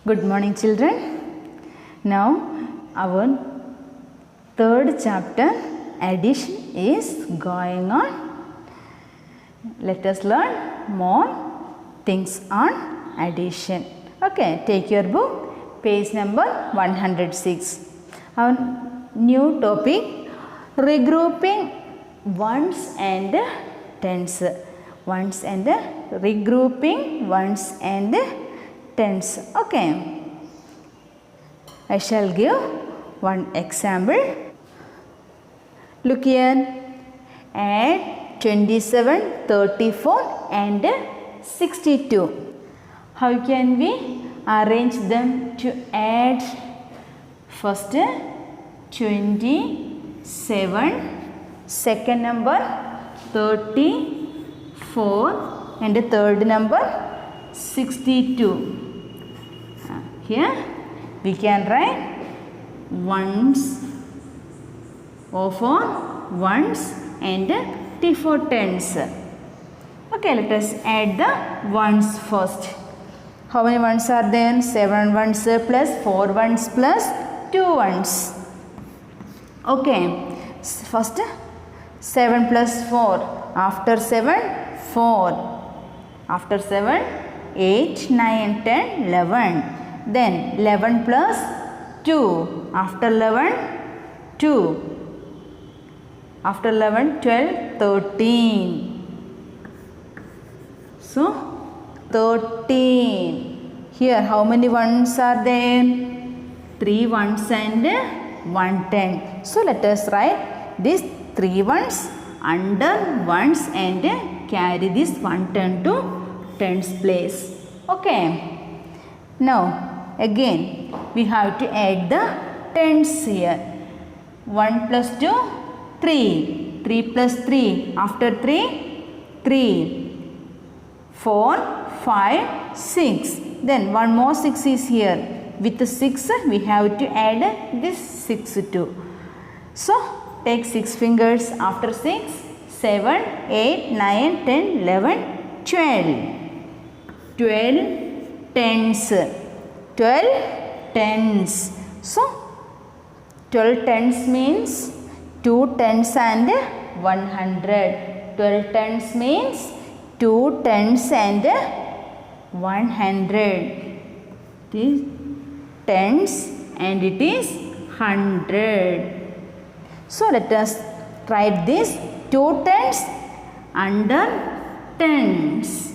Good morning, children. Now, our third chapter, addition, is going on. Let us learn more things on addition. Okay, take your book, page number 106. Our new topic, regrouping ones and tens. Ones and regrouping ones and tens. Okay, I shall give one example. Look here, add 27, 34 and 62. How can we arrange them to add? First 27, second number 34 and the third number 62. Here we can write ones, O for ones and T for tens. Okay, let us add the ones first. How many ones are there? 7 ones plus 4 ones plus 2 ones. Okay, first 7 plus 4. After 7, 4. After 7, 8, 9, 10, 11. Then 11 plus 2. After 11, 2. After 11, 12, 13. So, 13. Here, how many ones are there? 3 ones and 1 10. So, let us write these 3 ones under ones and carry this 110 to tens place. Okay. Now, again, we have to add the tens here. 1 plus 2, 3. 3 plus 3. After 3, 3. 4, 5, 6. Then one more 6 is here. With the 6, we have to add this 6 too. So, take 6 fingers. After 6, 7, 8, 9, 10, 11, 12. 12 tens. 12 tens. So, 12 tens means 2 tens and 100. 12 tens means 2 tens and 100. It is tens and it is 100. So, let us write this 2 tens under tens.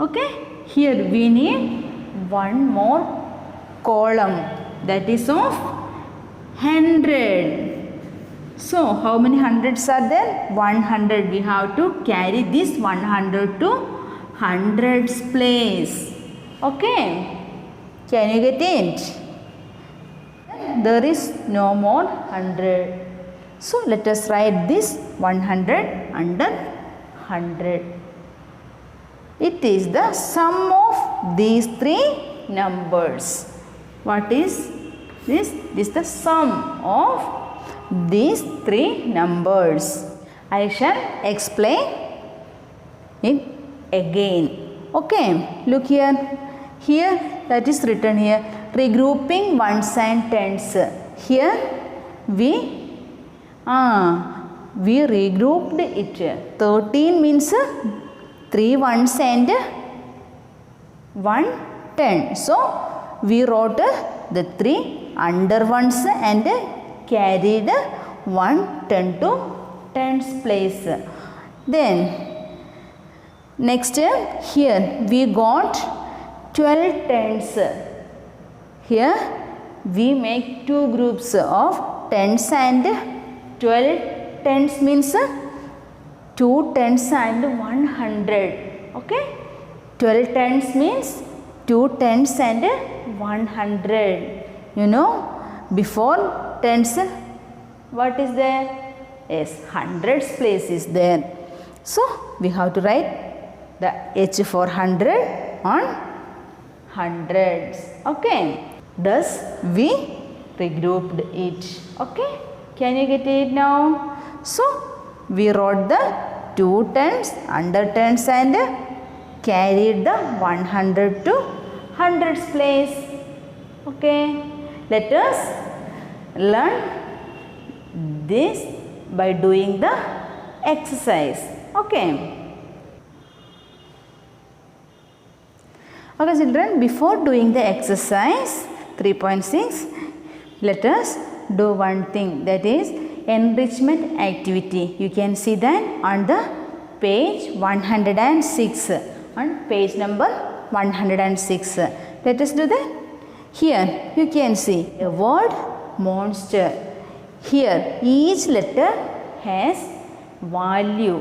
Okay. Here we need one more column, that is of 100. So, how many hundreds are there? 100. We have to carry this 100 to hundreds place. Okay. Can you get it? There is no more 100. So, let us write this 100 under 100. It is the sum of these 3 numbers. What is this? This is the sum of these 3 numbers. I shall explain it again. Okay, look here. Here that is written here, regrouping ones and tens. Here we regrouped it. 13 means 3 ones and 1 10. So, we wrote the 3 under ones and carried 1 10 to tens place. Then, next here we got 12 tens. Here we make 2 groups of tens and 12 tens means 2 tens and 100. Okay. 12 tens means 2 tens and 100. You know, before tens, what is there? Yes, hundreds place is there. So, we have to write the H for 100 on hundreds. Okay. Thus, we regrouped it. Okay. Can you get it now? So, we wrote the 2 tens under tens and carried the 100 to hundreds place. Okay, let us learn this by doing the exercise. Okay. Okay children, before doing the exercise 3.6, let us do one thing, that is enrichment activity. You can see that on the page 106, on page number 106. Let us do that. Here you can see a word monster. Here each letter has value.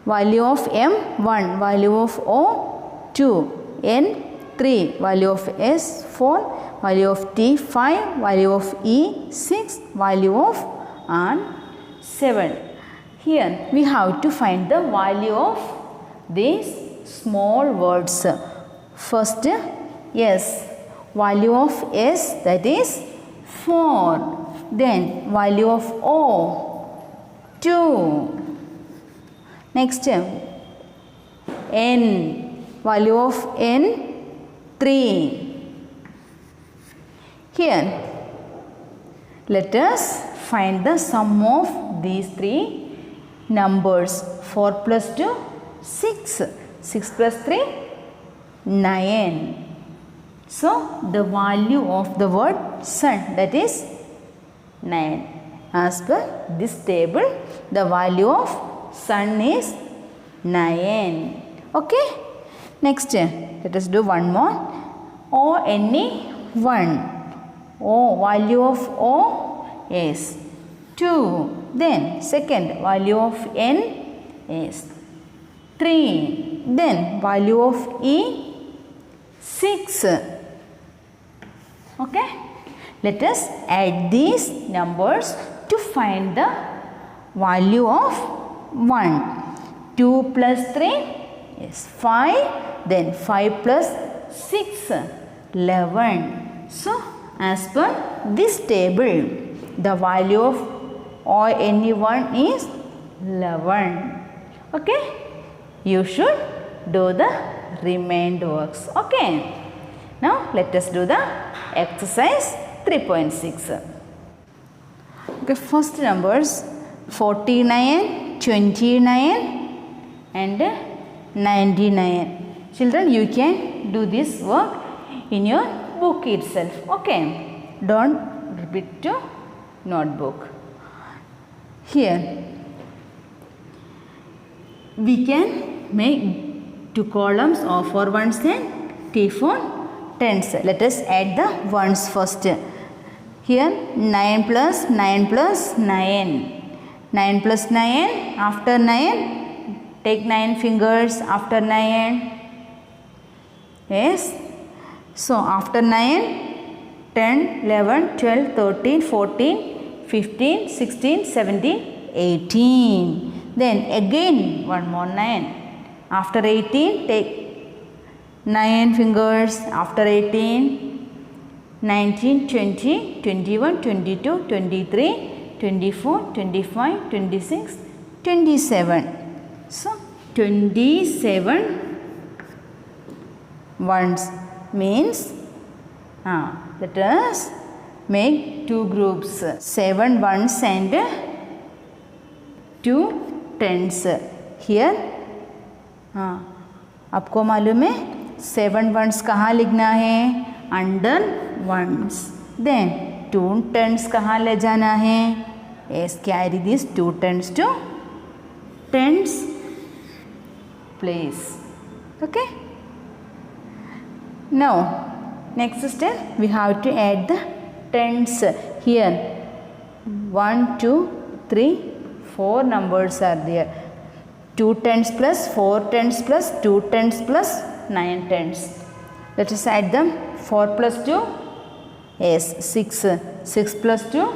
Value of M 1, value of O 2, N 3, value of S 4, value of T 5, value of E 6, value of R 7. Here we have to find the value of these small words. First S, value of S, that is 4. Then value of O 2. Next N, value of N 3. Here let us find the sum of these three numbers. 4 plus 2 6, 6 plus 3 9. So the value of the word sun, that is 9. As per this table, the value of sun is 9. Okay. Next let us do one more. O N E 1. O, value of O is 2. Then second value of N is 3. Then value of E 6. Okay. Let us add these numbers to find the value of 1. 2 plus 3 is 5. Then 5 plus 6 11. So as per this table, the value of ONE1 is 11. Okay. You should do the remainder works. Okay. Now let us do the exercise 3.6. Okay, first numbers 49, 29 and 99. Children, you can do this work in your book itself. Okay. Don't repeat to notebook. Here we can make 2 columns of for ones and T for tens. Let us add the ones first. Here 9 plus 9 plus 9. 9 plus 9, after 9 take 9 fingers after 9. Yes. So after 9, 10, 11, 12, 13, 14, 15, 16, 17, 18. Then again one more 9. After 18, take 9 fingers after 18. 19, 20, 21, 22, 23, 24, 25, 26, 27. So 27 ones means let us make 2 groups, 7 ones and 2 tens. Here आपको मालूम है 7 ones कहाँ लिखना है, under ones. Then 2 tens कहाँ ले जाना है, yes, carry these 2 tens to tens place. Okay. Now next step we have to add the tens. Here 1, 2, 3, 4 numbers are there. 2 tens plus 4 tens plus 2 tens plus 9 tens. Let us add them. 4 plus 2 is 6. 6 plus 2,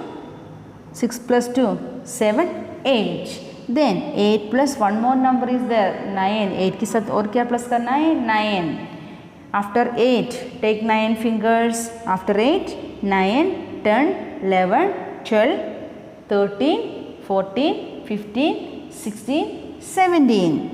6 plus 2 7, 8. Then 8 plus one more number is there, 9. 8 के साथ और क्या plus करना है, 9. After 8 take 9 fingers. After 8 9, 10, 11, 12, 13, 14, 15, 16, 17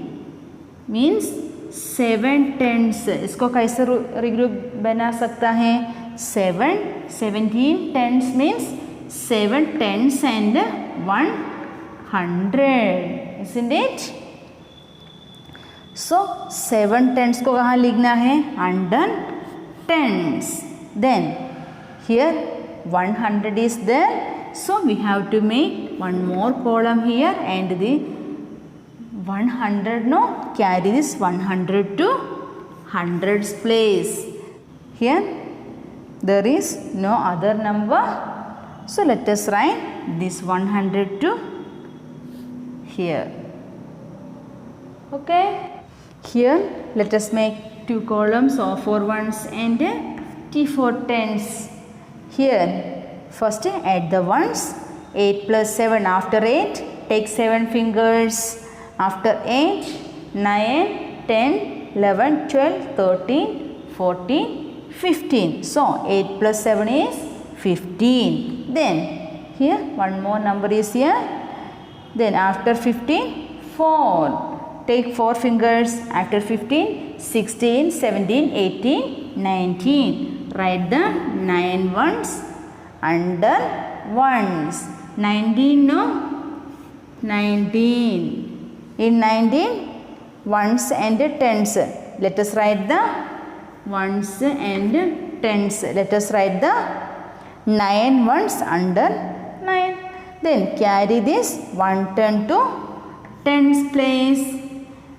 means 7 tens. इसको कैसे regroup बना सकता है, 7. 17 tens means 7 tens and 100, isn't it? So 7 tens को कहाँ लिखना है? Under tens. Then here 100 is there, so we have to make one more column here and the 100 no carry this 100 to hundreds place. Here there is no other number, so let us write this 100 to here. Okay, here let us make two columns of 4 ones and T4 tens. Here first add the ones. 8 plus 7, after 8 take 7 fingers. After 8 9 10 11 12 13 14 15. So 8 plus 7 is 15. Then here one more number is here. Then after 15 4, take 4 fingers. After 15 16 17 18 19. Write the 9 ones under ones. 19 no? 19. In 19 ones and tens. Let us write the ones and tens. Let us write the 9 ones under 9. Then carry this 110 to tens place.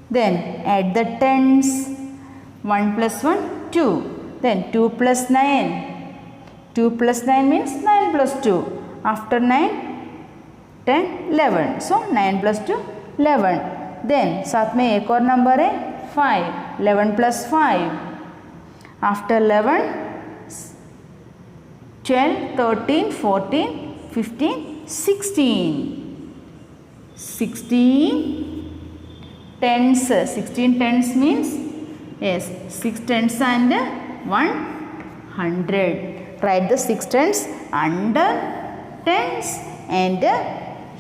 Then add the tens. 1 plus 1 2. Then 2 plus 9. 2 plus 9 means 9 plus 2. After 9 10 11. So 9 plus 2 11. Then साथ में एक और number है 5. 11 plus 5. After 11 12 13 14 15 16. 16 tens. 16 tens means yes 6 tens and 100. Write the 6 tens under tens and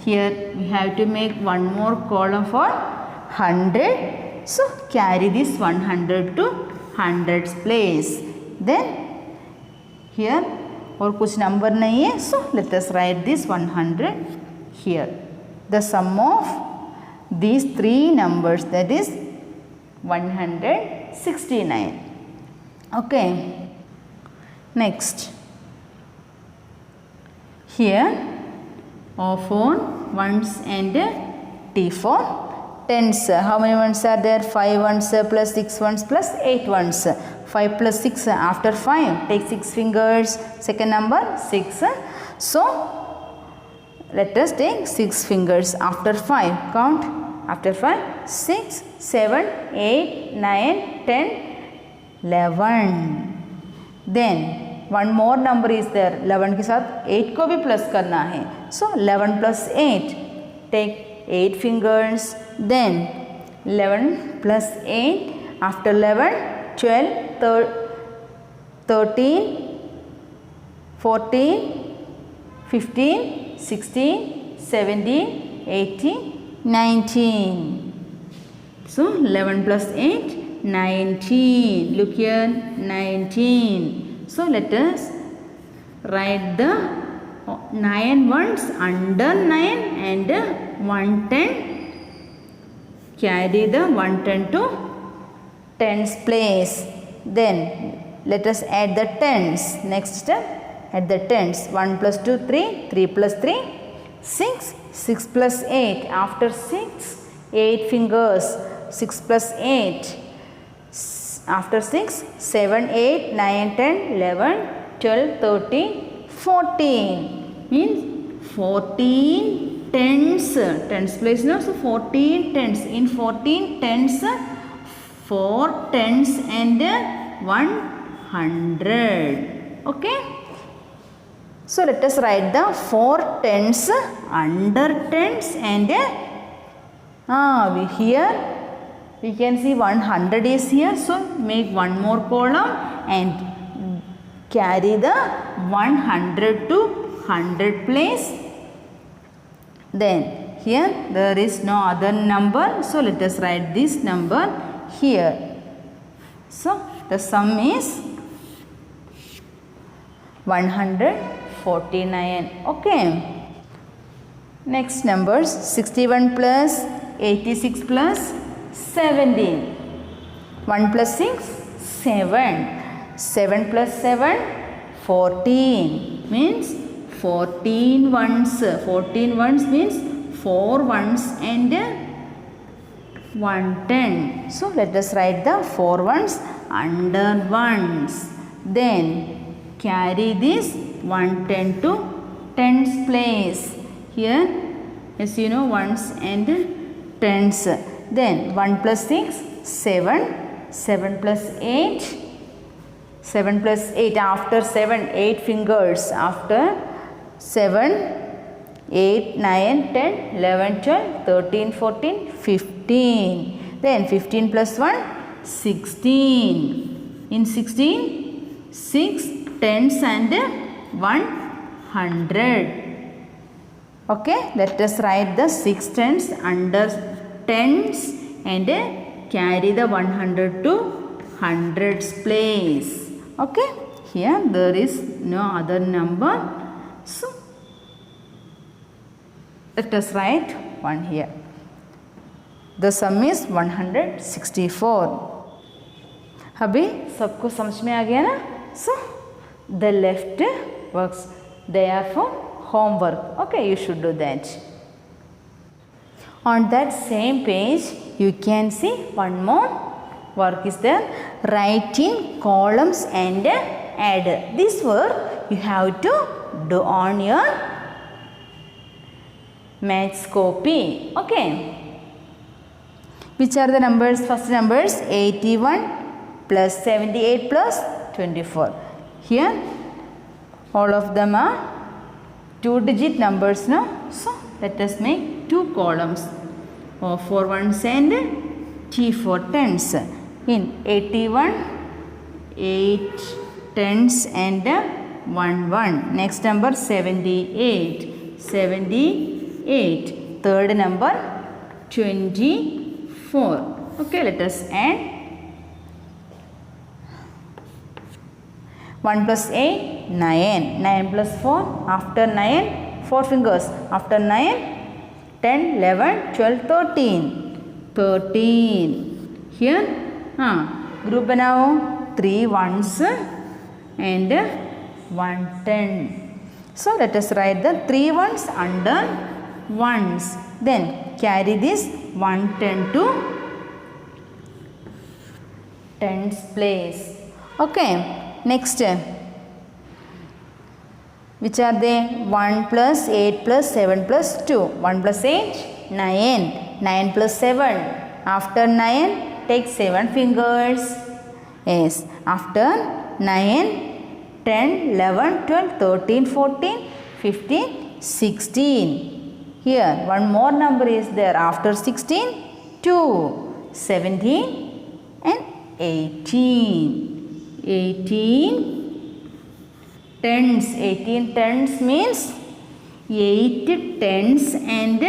here we have to make one more column for 100. So carry this 100 to hundreds place. Then here और कुछ number नहीं है, so let us write this 100 here. The sum of these three numbers, that is 169. Okay, next here O4 ones and T4 tens. How many ones are there? 5 ones plus 6 ones plus 8 ones. 5 plus 6, after 5 take 6 fingers. Second number 6. So let us take 6 fingers. After 5 count. After 5 6 7 8 9 10 11. Then one more number is there. 11 के साथ 8 को भी plus करना है. So 11 plus 8 take 8 fingers. Then 11 plus 8. After 11 12 13 14 15 16 17 18 19. So 11 plus 8 19. Look here 19. So let us write the 9 ones under 9 and 110. Carry the 110 to tens place. Then let us add the tens. Next step, add the tens. 1 plus 2 3, 3 plus 3 6, 6 plus 8. After 6 8 fingers. 6 plus 8. After 6 7 8 9 10 11 12 13 14. Means 14 tens. Tens place now, so 14 tens. In 14 tens 4 tens and 100. Okay, so let us write the 4 tens under tens and here we can see 100 is here, so make one more column and carry the 100 to 100 place. Then here there is no other number, so let us write this number here. So the sum is 149. Okay. Next numbers 61 plus 86 plus 17. 1 plus 6, 7. 7 plus 7, 14. Means 14 ones. 14 ones means 4 ones and 110. So let us write the 4 ones under ones. Then carry this 110 to tens place. Here, as you know, ones and tens. Then 1 plus 6, 7. 7 plus 8. 7 plus 8. After 7, 8 fingers. After 7, 8, 9, 10, 11, 12, 13, 14, 15. Then 15 plus 1, 16. In 16, 6 tens and 100. Okay, let us write the 6 tens under tens and carry the 100 to hundreds place. Okay, here there is no other number. So, let us write 1 here. The sum is 164. अभी सबको समझ में आ गया ना? So, the left works. They are for homework. Okay, you should do that. On that same page, you can see one more work is there. Write in columns and add. This work you have to do on your maths copy. Okay. Which are the numbers? First numbers 81 plus 78 plus 24. Here all of them are 2-digit numbers now. So let us make 2 columns for ones and T for tens. In 81, 8 tens and 1. Next number 78. 78. Third number 24. Okay, let us add. 1 plus 8, 9. 9 plus 4, after 9, 4 fingers. After 9, 10, 11, 12, 13. 13. Here, group बनाओ 3 ones and 110. So, let us write the 3 ones under ones. Then, carry this 110 to tens place. Okay. Next, which are they? 1 plus 8 plus 7 plus 2. 1 plus 8, 9. 9 plus 7. After 9, take 7 fingers. Yes. After 9, 10, 11, 12, 13, 14, 15, 16. Here, one more number is there. After 16, 2, 17 and 18. 18 tens. 18 tens means 8 tens and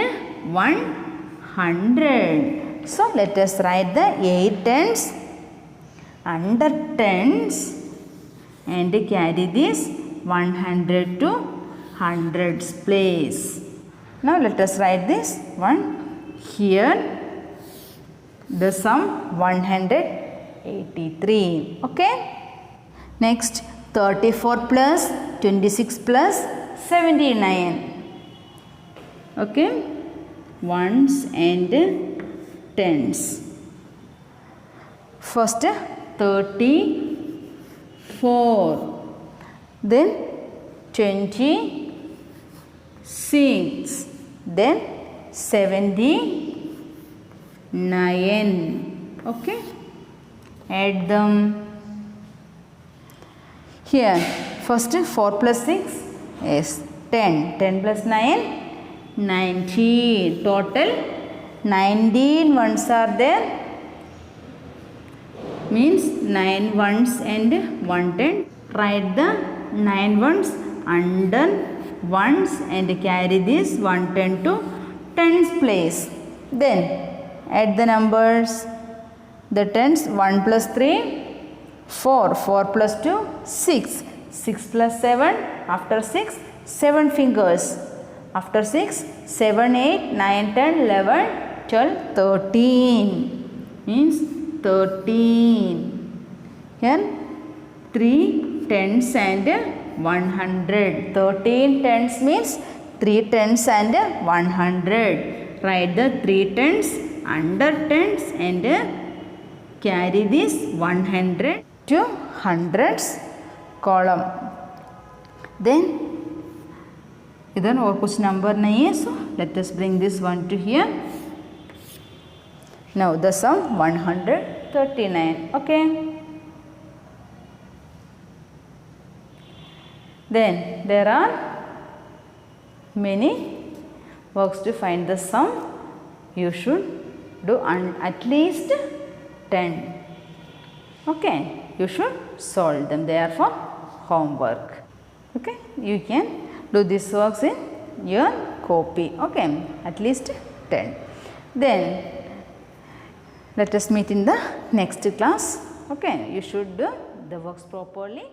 100. So, let us write the 8 tens under tens and carry this 100 to hundreds place. Now, let us write this one here. The sum 183. Okay. Next, 34 plus 26 plus 79. Okay. Ones and tens. First 34. Then 26. Then 79. Okay. Add them. Here, first 4 plus 6 is 10. 10 plus 9, 19. Total 19 ones are there. Means 9 ones and 110. Write the 9 ones under ones and carry this 110 to tens place. Then add the numbers. The tens 1 plus 3, 4. 4 plus 2, 6. 6 plus 7. After 6, 7 fingers. After 6, 7, 8, 9, 10, 11, 12, 13. Means 13. Here 3 tens and 100. 13 tens means 3 tens and 100. Write the 3 tens under tens and carry this 100 to hundreds column. Then इधर और कुछ number नहीं है, so let us bring this one to here. Now the sum 139. Okay. Then there are many works to find the sum. You should do at least 10. Okay. You should solve them. They are for homework. Okay. You can do these works in your copy. Okay. At least 10. Then let us meet in the next class. Okay. You should do the works properly.